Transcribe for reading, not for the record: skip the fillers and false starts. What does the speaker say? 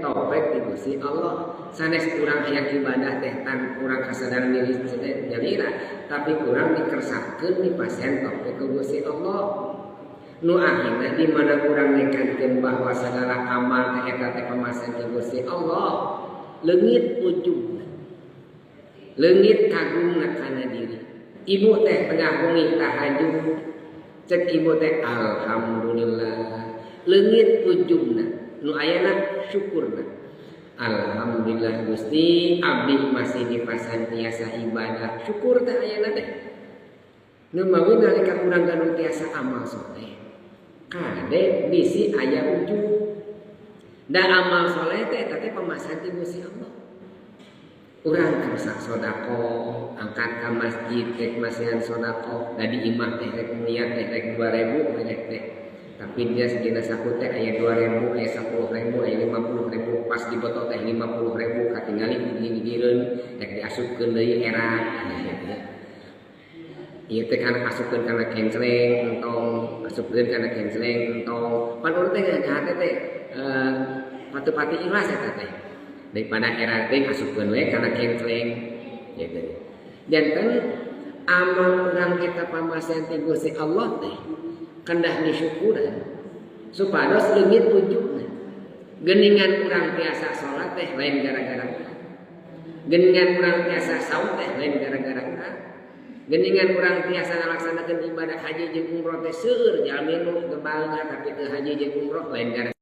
topik di Gusti Allah. Sanes kurang hayang ibadah teh tan kurang kasadar diri jalira, tapi kurang dikersahkeun dipasen topik ke Gusti Allah. Nu akhirna di mana kurang nekankeun bahwa segala amal teh eta teh pamasen ke Gusti Allah, leungit ujungna. Leungit kagumna kana diri. Ibu teh tengah wengi tahajud, cek ibu teh alhamdulillah. Leungit ujungna nu ayana syukurna. Alhamdulillah Gusti abdi masih dipasan tiasa ibadah. Syukur teh ayana teh. Nu mawi nalika urang ganu tiasa amal soleh. Kade bisi aya ujung. Da amal soleh teh eta teh pamasan ti Gusti Allah. Urang kersa sodako, angkat ka masjid rek masihan sodako, da di imah teh rek niat teh rek 2000 rek teh. Tapi dia segina saku teh aya 2000, aya 10.000, aya 50.000, pas diboto teh 50.000 katingali gigi-gigireun rek diasupkeun deui era. Ieu teh kana asupkeun kana kenceleng entong, asupkeun kana kenceleng entong. Pan urang teh ngajahat teh patu-pati ikhlas eta teh. Daripada era teh asupkeun we kana kenceleng gitu. Janten amal urang kita pamasen ti Gusti Allah teh kendah disyukuran supados leungit ujungna. Geuningan urang tiasa salat teh lain gara-gara geuningan urang tiasa saum teh lain gara-gara geuningan urang tiasa ngalaksanakeun ibadah haji jeung umroh teh seueur jalmi nu gebalna tapi teu haji jeung umroh lain gara